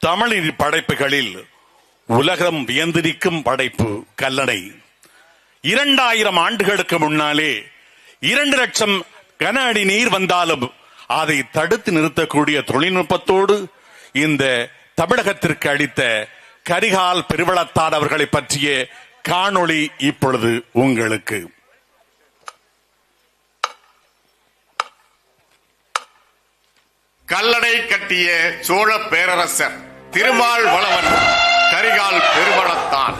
தமிழின் படைப்புகளில் உலகம் வியந்திருக்கும் படைப்பு கல்லணை. 2000 ஆண்டுகளுக்கு முன்னாலே 2 லட்சம் கன அடி நீர் வந்தாலும் அதை தடுத்து நிறுத்தக்கூடிய தொழில்நுட்பத்தோடு இந்த தமிழகத்திற்கு அளித்த கரிகால் பெருவளத்தான் அவர்களை பற்றிய காணொளி இப்பொழுது உங்களுக்கு. கல்லணை கட்டிய சோழ பேரரசர் திருமால் வளவன் கரிகால் பெருவளத்தான்.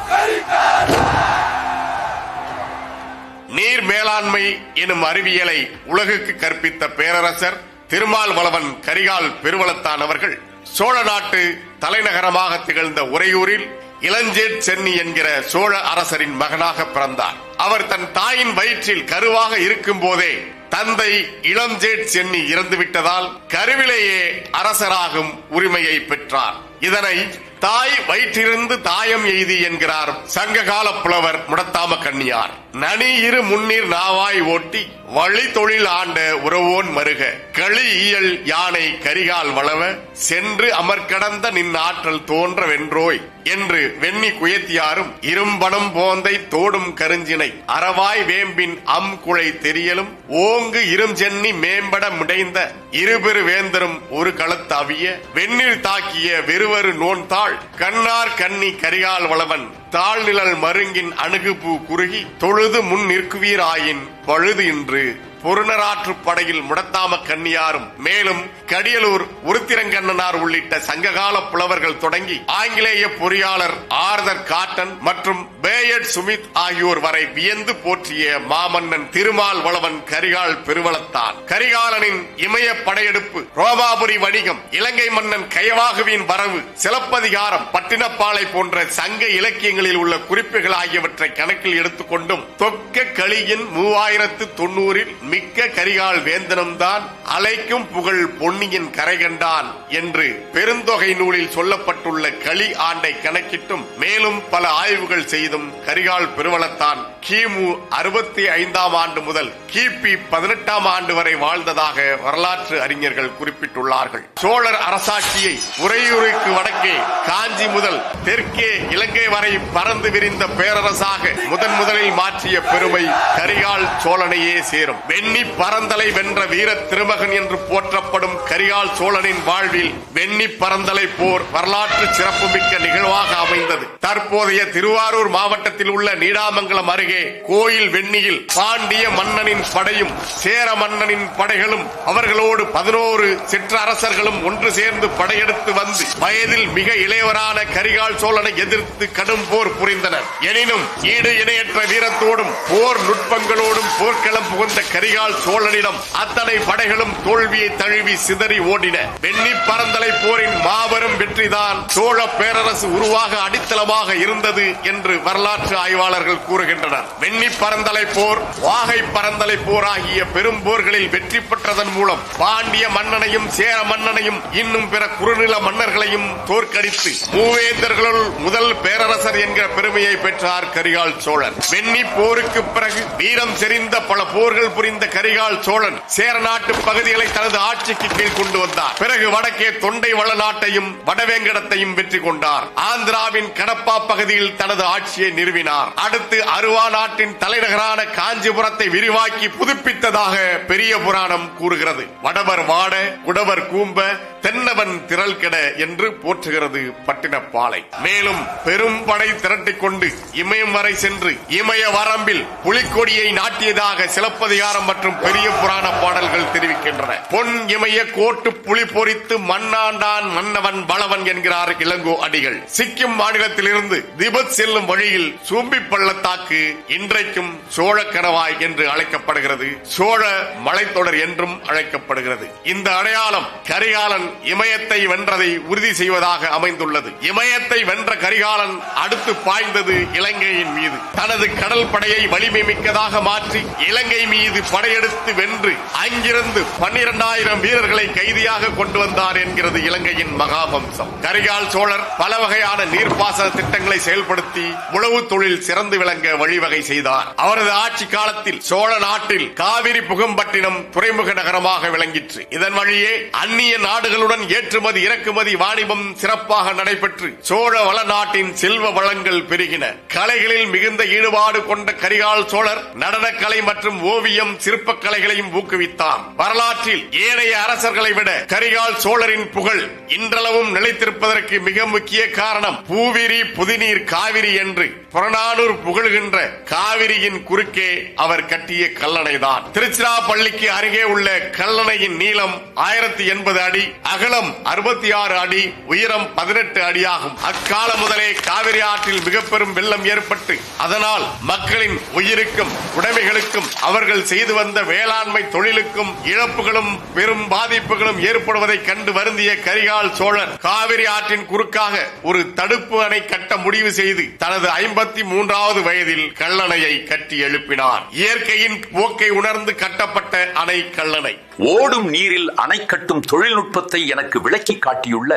நீர் மேலாண்மை எனும் அறிவியலை உலகுக்கு கற்பித்த பேரரசர் திருமால் வளவன் கரிகால் பெருவளத்தான் அவர்கள் சோழ நாட்டு தலைநகரமாக திகழ்ந்த உறையூரில் இளஞ்சேட் சென்னி என்கிற சோழ அரசரின் மகனாக பிறந்தார். அவர் தன் தாயின் வயிற்றில் கருவாக இருக்கும் போதே தந்தை இளஞ்சேட் சென்னி இறந்துவிட்டதால் கருவிலேயே அரசராகும் உரிமையை பெற்றார். இதனை தாய் வயிற்றிலிருந்து தாயம் எய்தி என்கிறார் சங்ககால புலவர் முடத்தாம கண்ணியார். நனி இரு முன்னீர் நாவாய் ஓட்டி வழி தொழில் ஆண்ட உறவோன் மருக களி இயல் யானை கரிகால் வளவ சென்று அமர்கடந்த நின் ஆற்றல் தோன்ற வென்றோய் என்று வெண்ணி குயத்தியாரும் இரும்பனம் போந்தை தோடும் கருஞ்சினை அறவாய் வேம்பின் குழை தெரியலும் ஓங்கு இருஞ்சென்னி மேம்பட முடைந்த இருபெரு வேந்தரும் ஒரு களத்தாவிய வெண்ணில் தாக்கிய வெறுவரு நோன்தாள் கண்ணார் கண்ணி கரிகால் வளவன் தாழ்நிழல் மருங்கின் அணுகுபூ குறுகி தொழுது முன் நிற்குவீர் ஆயின் பழுது இன்று பொருணராற்று படையில் முடத்தாம கண்ணியாரும் மேலும் கடியலூர் உருத்திரங்கண்ணனார் உள்ளிட்ட சங்ககால புலவர்கள் தொடங்கி ஆங்கிலேய பொறியாளர் ஆர்தர் காட்டன் மற்றும் பேயட் சுமித் ஆகியோர் வரை வியந்து போற்றிய மாமன்னன் திருமால் வளவன் கரிகால் பெருவளத்தான். கரிகாலனின் இமய படையெடுப்பு, ரோமாபுரி வணிகம், இலங்கை மன்னன் கயவாகுவின் வரவு, சிலப்பதிகாரம், பட்டினப்பாலை போன்ற சங்க இலக்கியங்களில் உள்ள குறிப்புகள் ஆகியவற்றை கணக்கில் எடுத்துக்கொண்டும் தொக்க களியின் 3090 மிக்க கரிகால் வேந்தனும் தான் அலைக்கும் புகழ் பொன்னியின் கரை கண்டான் என்று பெருந்தொகை நூலில் சொல்லப்பட்டுள்ள களி ஆண்டை கணக்கிட்டும் மேலும் பல ஆய்வுகள் செய்தும் கரிகால் பெருவளத்தான் கிமு 65ஆம் ஆண்டு முதல் கிபி 18ஆம் ஆண்டு வரை வாழ்ந்ததாக வரலாற்று அறிஞர்கள் குறிப்பிட்டுள்ளார்கள். சோழர் அரசாட்சியை உறையூருக்கு வடக்கே காஞ்சி முதல் தெற்கே இலங்கை வரை பறந்து விரிந்த பேரரசாக முதலில் மாற்றிய பெருமை கரிகால் சோழனையே சேரும். வெண்ணி பரந்தலை வென்ற வீர திருமகன் என்று போற்றப்படும் கரிகால் சோழனின் வாழ்வில் வெண்ணி பரந்தலை போர் வரலாற்று சிறப்புமிக்க நிகழ்வாக அமைந்தது. தற்போதைய திருவாரூர் மாவட்டத்தில் உள்ள நீடாமங்கலம் அருகே கோயில் வெண்ணியில் பாண்டிய மன்னனின் படையும் சேர மன்னனின் படைகளும் அவர்களோடு 11 சிற்றரசர்களும் ஒன்று சேர்ந்து படையெடுத்து வந்து வயதில் மிக இளையவரான கரிகால் சோழனை எதிர்த்து கடும் போர் புரிந்தனர். எனினும் ஈடு இணையற்ற வீரத்தோடும் போர் நுட்பங்களோடும் போர்க்களம் புகுந்த கரிகால் சோழனிடம் அத்தனை படைகளும் தோல்வியை தழுவி சிதறி ஓடின. வெண்ணி பரந்தலை போரின் மாபெரும் வெற்றிதான் சோழ பேரரசு உருவாக அடித்தளமாக இருந்தது என்று வரலாற்று ஆய்வாளர்கள் கூறுகின்றனர். வெண்ணி பரந்தலை போர், வாகை பரந்தலை போர் ஆகிய பெரும் போர்களில் வெற்றி பெற்றதன் மூலம் பாண்டிய மன்னனையும் சேர மன்னனையும் இன்னும் பிற குறுநில மன்னர்களையும் தோற்கடித்து மூவேந்தர்களுள் முதல் பேரரசர் என்கிற பெருமையை பெற்றார் கரிகால் சோழன். வெண்ணி போருக்கு பிறகு வீரம் செறிந்த பல போர்கள் புரிந்த கரிகால் சோழன் சேர நாட்டு பகுதிகளை தனது ஆட்சிக்கு கீழ் கொண்டு வந்தார். பிறகு வடக்கே தொண்டை வள நாட்டையும் வடவேங்கடத்தையும் வெற்றி கொண்டார். ஆந்திராவின் கடப்பா பகுதியில் தனது ஆட்சியை நிறுவினார். அடுத்து அருவா நாட்டின் தலைநகரான காஞ்சிபுரத்தை விரிவாக்கி புதுப்பித்ததாக பெரிய புராணம் கூறுகிறது. வடவர் வாட, குடவர் கூம்ப, தென்னவன் திரள் கெட என்று போற்றுகிறது பட்டினப்பாலை. மேலும் பெரும் படை திரட்டிக் கொண்டு இமயம் வரை சென்று இமய வரம்பில் புலிக்கொடியை நாட்டியதாக சிலப்பதிகாரம் மற்றும் பெரிய புராண பாடல்கள் தெரிவிக்கின்றன. பொன் இமய கோட்டு புலி பொறித்து மண்ணாண்டான் மன்னவன் வளவன் என்கிறார் இளங்கோ அடிகள். சிக்கிம் மாநிலத்திலிருந்து திபெத் செல்லும் வழியில் சூம்பி பள்ளத்தாக்கு இன்றைக்கும் சோழ கணவாய் என்று அழைக்கப்படுகிறது. சோழ மலைத்தொடர் என்றும் அழைக்கப்படுகிறது. இந்த அடையாளம் கரிகாலன் இமயத்தை வென்றதை உறுதி செய்வதாக அமைந்துள்ளது. இமயத்தை வென்ற கரிகாலன் அடுத்து பாய்ந்தது இலங்கையின் மீது. தனது கடல் படையை வலிமை மிக்கதாக மாற்றி இலங்கை மீது படையெடுத்து வென்று அங்கிருந்து 12,000 வீரர்களை கைதியாக கொண்டு வந்தார் என்கிறது இலங்கையின் மகாவம்சம். கரிகால் சோழர் பல வகையான நீர்ப்பாசன திட்டங்களை செயல்படுத்தி உழவு தொழில் சிறந்து விளங்க வழிவகை செய்தார். அவரது ஆட்சி காலத்தில் சோழ நாட்டில் காவிரி புகம்பட்டினம் துறைமுக நகரமாக விளங்கிற்று. இதன் வழியே அந்நிய நாடுகள் நாடுகளுடன் ஏற்றுமதி இறக்குமதி வாணிபம் சிறப்பாக நடைபெற்று சோழ வளநாட்டின் செல்வ வளங்கள் பெருகின. கலைகளில் மிகுந்த ஈடுபாடு கொண்ட கரிகால் சோழர் நடனக்கலை மற்றும் ஓவியம் சிற்பக்கலைகளையும் ஊக்குவித்தார். வரலாற்றில் ஏனைய அரசர்களை விட கரிகால் சோழரின் புகழ் இன்றளவும் நிலைத்திருப்பதற்கு மிக முக்கிய காரணம் பூவிரி புதுநீர் காவிரி என்று புறநானூர் புகழ்கின்ற காவிரியின் குறுக்கே அவர் கட்டிய கல்லணைதான். திருச்சிராப்பள்ளிக்கு அருகே உள்ள கல்லணையின் நீளம் 1080 அடி, அகலம் 66 அடி, உயரம் 18 அடியாகும். அக்காலம் முதலே காவிரி ஆற்றில் மிக பெரும் வெள்ளம் ஏற்பட்டு அதனால் மக்களின் உயிருக்கும் உடைமைகளுக்கும் அவர்கள் செய்து வந்த வேளாண்மை தொழிலுக்கும் இழப்புகளும் பெரும் பாதிப்புகளும் ஏற்படுவதை கண்டு வருந்திய கரிகால் சோழர் காவிரி ஆற்றின் குறுக்காக ஒரு தடுப்பு அணை கட்ட முடிவு செய்து தனது 53வது வயதில் கல்லணையை கட்டி எழுப்பினார். இயற்கையின் போக்கை உணர்ந்து கட்டப்பட்ட அணை கல்லணை. ஓடும் நீரில் அணை கட்டும் தொழில்நுட்பத்தை எனக்கு விளக்கி காட்டியுள்ள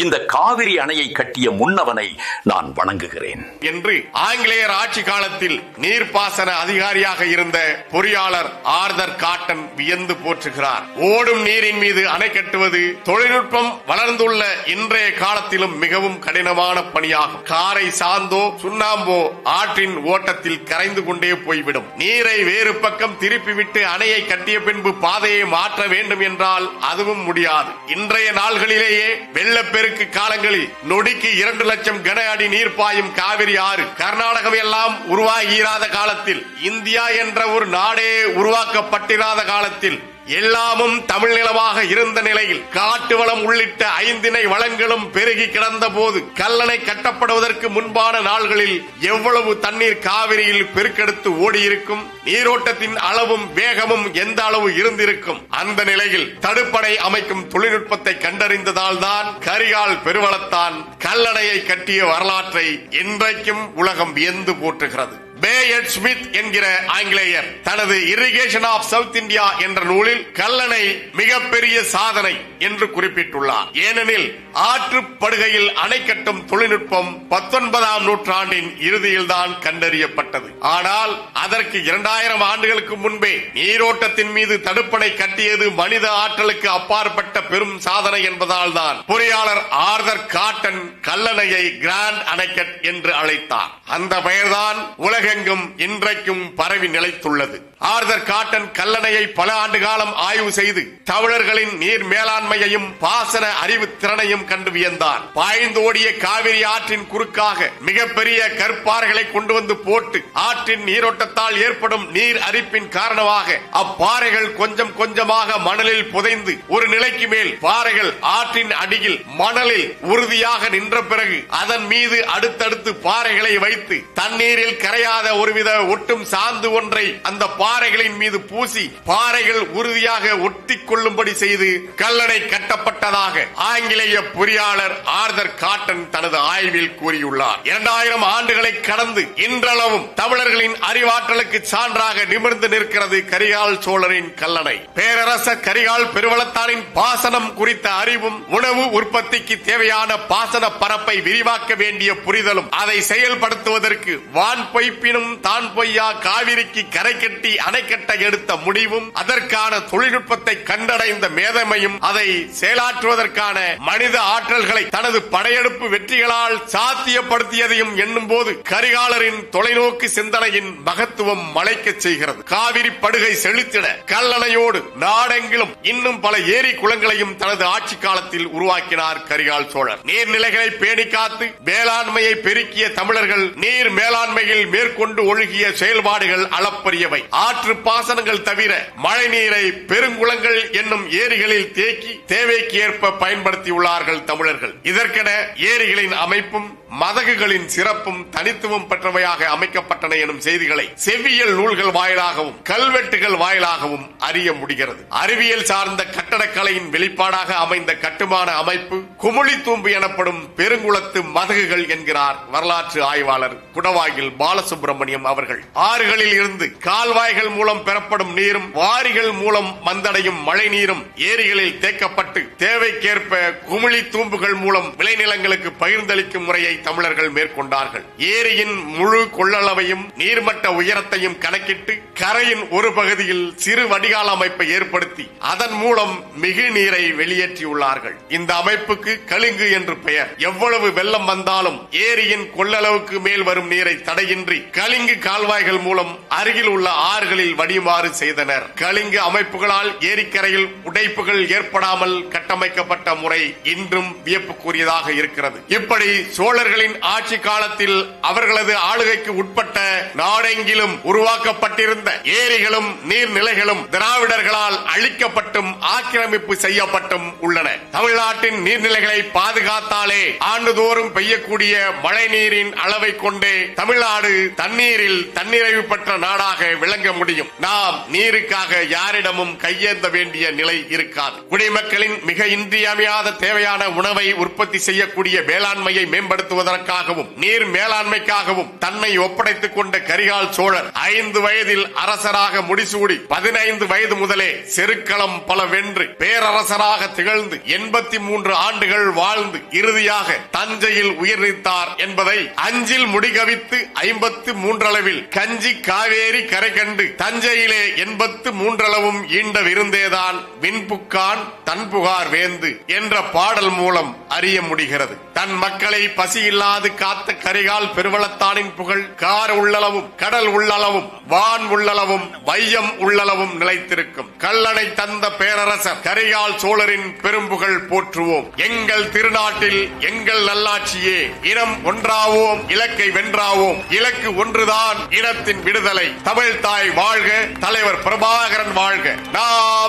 இந்த காவிரி அணையை கட்டிய முன்னவனை நான் வணங்குகிறேன் என்று ஆங்கிலேயர் ஆட்சி காலத்தில் நீர்ப்பாசன அதிகாரியாக இருந்த பொறியாளர் ஆர்தர் காட்டன் வியந்து போற்றுகிறார். ஓடும் நீரின் மீது அணை கட்டுவது தொழில்நுட்பம் வளர்ந்துள்ள இன்றைய காலத்திலும் மிகவும் கடினமான பணியாகும். காரை சாந்தோ சுண்ணாம்போ ஆற்றின் ஓட்டத்தில் கரைந்து கொண்டே போய்விடும். நீரை வேறு பக்கம் திருப்பிவிட்டு அணையை கட்டிய பின்பு பாதையை மாற்ற வேண்டும் என்றால் அதுவும் முடியாது. இன்றைய நாள்களிலேயே வெள்ளப்பெருக்கு காலங்களில் நொடிக்கு 2 லட்சம் கன அடி நீர் பாயும் காவிரி ஆறு கர்நாடகம் எல்லாம் உருவாகியிராத காலத்தில், இந்தியா என்ற ஒரு நாடே உருவாக்கப்பட்டிராத காலத்தில், எல்லாமும் தமிழ் நிலமாக இருந்த நிலையில் காட்டு வளம் உள்ளிட்ட 5 திணை வளங்களும் பெருகி கிடந்த போது கல்லணை கட்டப்படுவதற்கு முன்பான நாள்களில் எவ்வளவு தண்ணீர் காவிரியில் பெருக்கெடுத்து ஓடியிருக்கும், நீரோட்டத்தின் அளவும் வேகமும் எந்த அளவு இருந்திருக்கும். அந்த நிலையில் தடுப்பணை அமைக்கும் தொழில்நுட்பத்தை கண்டறிந்ததால் தான் கரிகால் பெருவளத்தான் கல்லணையை கட்டிய வரலாற்றை இன்றைக்கும் உலகம் வியந்து போற்றுகிறது. பேயட் ஸ்மித் என்கிற ஆங்கிலேயர் தனது இரிகேஷன் ஆஃப் சவுத் இந்தியா என்ற நூலில் கல்லணை மிகப்பெரிய சாதனை என்று குறிப்பிட்டுள்ளார். ஏனெனில் ஆற்றுப்படுகையில் அணை கட்டும் தொழில்நுட்பம் 19ஆம் நூற்றாண்டின் இறுதியில் தான் கண்டறியப்பட்டது. ஆனால் அதற்கு 2000 ஆண்டுகளுக்கு முன்பே நீரோட்டத்தின் மீது தடுப்பணை கட்டியது மனித ஆற்றலுக்கு அப்பாற்பட்ட பெரும் சாதனை என்பதால் தான் பொறியாளர் ஆர்தர் காட்டன் கல்லணையை கிராண்ட் அணைக்கட் என்று அழைத்தார். அந்த பெயர்தான் உலகெங்கும் இன்றைக்கும் பரவி நிலைத்துள்ளது. ஆர்தர் காட்டன் கல்லணையை பல ஆண்டு காலம் ஆய்வு செய்து தமிழர்களின் நீர் மேலாண்மையையும் பாசன அறிவு திறனையும் கண்டு வியந்தார். பாய்ந்தோடிய காவிரி ஆற்றின் குறுக்காக மிகப்பெரிய கற்பாறைகளை கொண்டு வந்து போட்டு ஆற்றின் நீரோட்டத்தால் ஏற்படும் நீர் அரிப்பின் காரணமாக அப்பாறைகள் கொஞ்சம் கொஞ்சமாக மணலில் புதைந்து ஒரு நிலைக்கு மேல் பாறைகள் ஆற்றின் அடியில் மணலில் உறுதியாக நின்ற பிறகு அதன் மீது அடுத்தடுத்து பாறைகளை வைத்து தண்ணீரில் கரையாத ஒருவித ஒட்டும் சாந்து ஒன்றை அந்த பாறைகளின் மீது பூசி பாறைகள் உறுதியாக ஒட்டிக் கொள்ளும்படி செய்து கல்லணை கட்டப்பட்டதாக ஆங்கிலேய பொறியாளர் ஆர்தர் காட்டன் தனது ஆய்வில் கூறியுள்ளார். 2000 ஆண்டுகளை கடந்து இன்றளவும் தமிழர்களின் அறிவாற்றலுக்கு சான்றாக நிமிர்ந்து நிற்கிறது கரிகால் சோழரின் கல்லணை. பேரரசர் கரிகால் பெருவளத்தானின் பாசனம் குறித்த அறிவும் உணவு உற்பத்திக்கு தேவையான பாசன பரப்பை விரிவாக்க வேண்டிய புரிதலும் அதை செயல்படுத்துவதற்கு வான் பொய்ப்பினும் தான் பொய்யா காவிரிக்கு கரை கட்டி அணை கட்ட எடுத்த முடிவும் அதற்கான தொழில்நுட்பத்தை கண்டடைந்த மேதமையும் அதை செயலாற்றுவதற்கான மனித ஆற்றல்களை தனது படையெடுப்பு வெற்றிகளால் சாத்தியப்படுத்தியதையும் எண்ணும் போது கரிகாலரின் தொலைநோக்கு சிந்தனையின் மகத்துவம் மலைக்க செய்கிறது. காவிரி படுகை செழித்திட கல்லணையோடு நாடெங்கிலும் இன்னும் பல ஏரி குளங்களையும் தனது ஆட்சி காலத்தில் உருவாக்கினார் கரிகால் சோழர். நீர்நிலைகளை பேணி காத்து வேளாண்மையை பெருக்கிய தமிழர்கள் நீர் மேலாண்மையில் மேற்கொண்டு ஒழுகிய செயல்பாடுகள் அளப்பரியவை. ஆற்று பாசனங்கள் தவிர மழை நீரை பெருங்குளங்கள் என்னும் ஏரிகளில் தேக்கி தேவைக்கு ஏற்ப பயன்படுத்தியுள்ளார்கள் தமிழர்கள். இதற்கென ஏரிகளின் அமைப்பும் மதகுகளின் சிறப்பும் தனித்துவம் பெற்றவையாக அமைக்கப்பட்டன எனும் செய்திகளை செவ்வியல் நூல்கள் வாயிலாகவும் கல்வெட்டுகள் வாயிலாகவும் அறிய முடிகிறது. அறிவியல் சார்ந்த கட்டடக்கலையின் வெளிப்பாடாக அமைந்த கட்டுமான அமைப்பு குமுளி தூம்பு எனப்படும் பெருங்குளத்து மதகுகள் என்கிறார் வரலாற்று ஆய்வாளர் குடவாயில் பாலசுப்ரமணியம் அவர்கள். ஆறுகளில் இருந்து கால்வாய்கள் மூலம் பெறப்படும் நீரும் வாரிகள் மூலம் வந்தடையும் மழை நீரும் ஏரிகளில் தேக்கப்பட்டு தேவைக்கேற்ப குமுளி தூம்புகள் மூலம் விளைநிலங்களுக்கு பகிர்ந்தளிக்கும் முறையை தமிழர்கள் மேற்கொண்டார்கள். ஏரியின் முழு கொள்ளளவையும் நீர்மட்ட உயரத்தையும் கணக்கிட்டு கரையின் ஒரு பகுதியில் சிறு வடிகால் அமைப்பை ஏற்படுத்தி அதன் மூலம் மிகு நீரை வெளியேற்றியுள்ளார்கள். இந்த அமைப்புக்கு கலிங்கு என்று பெயர். எவ்வளவு வெள்ளம் வந்தாலும் ஏரியின் கொள்ளளவுக்கு மேல் வரும் நீரை தடையின்றி கலிங்கு கால்வாய்கள் மூலம் அருகில் உள்ள ஆறுகளில் வடியுமாறு செய்தனர். கலிங்கு அமைப்புகளால் ஏரிக்கரையில் உடைப்புகள் ஏற்படாமல் கட்டமைக்கப்பட்ட முறை இன்றும் வியப்புக்குரியதாக இருக்கிறது. இப்படி சோழர்களின் ஆட்சி காலத்தில் அவர்களது ஆளுகைக்கு உட்பட்ட நாடெங்கிலும் உருவாக்கப்பட்டிருந்த ஏரிகளும் நீர்நிலைகளும் திராவிடர்களால் அழிக்கப்பட்டும் ஆக்கிரமிப்பு செய்யப்பட்டும் உள்ளன. தமிழ்நாட்டின் நீர்நிலைகளை பாதுகாத்தாலே ஆண்டுதோறும் பெய்யக்கூடிய மழை நீரின் அளவை கொண்டே தமிழ்நாடு தண்ணீரில் தன்னிறைவு பெற்ற நாடாக விளங்க முடியும். நாம் நீருக்காக யாரிடமும் கையேந்த வேண்டிய நிலை இருக்காது. குடிமக்களின் மிக இன்றியமையாத தேவையான உணவை உற்பத்தி செய்யக்கூடிய வேளாண்மையை மேம்படுத்துவதற்காகவும் நீர் மேலாண்மைக்காகவும் தன்னை ஒப்படைத்துக் கொண்ட கரிகால் சோழர் 5 வயதில் அரசராக முடிசூடி 15 வயது முதலே செருக்களம் பல வென்று பேரரசராக திகழ்ந்து 83 ஆண்டுகள் வாழ்ந்து இறுதியாக தஞ்சையில் உயிர் நீத்தார் என்பதை அஞ்சில் முடிகவித்து 53 அளவில் கஞ்சி காவேரி கரை கண்டு தஞ்சையிலே 83 அளவும் ஈண்ட விருந்தேதான் விண்புக்கான் தன்புகார் வேந்து என்ற பாடல் மூலம் அறிய முடிகிறது. தன் மக்களை பசி இல்லாது காத்த கரிகால் பெருவளத்தானின் புகழ் கார் உள்ளளவும் கடல் உள்ளளவும் வான் உள்ளளவும் வையம் உள்ளளவும் நிலைத்திருக்கும். கல்லணை தந்த பேரரசர் கரிகால் சோழரின் பெரும்புகழ் போற்றுவோம். எங்கள் திருநாட்டில் எங்கள் நல்லாட்சியே. இனம் ஒன்றாவோம், இலக்கை வென்றாவோம். இலக்கு ஒன்றுதான், இனத்தின் விடுதலை. தமிழ் தாய் வாழ்க, தலைவர் பிரபாகரன் வாழ்க. நாம்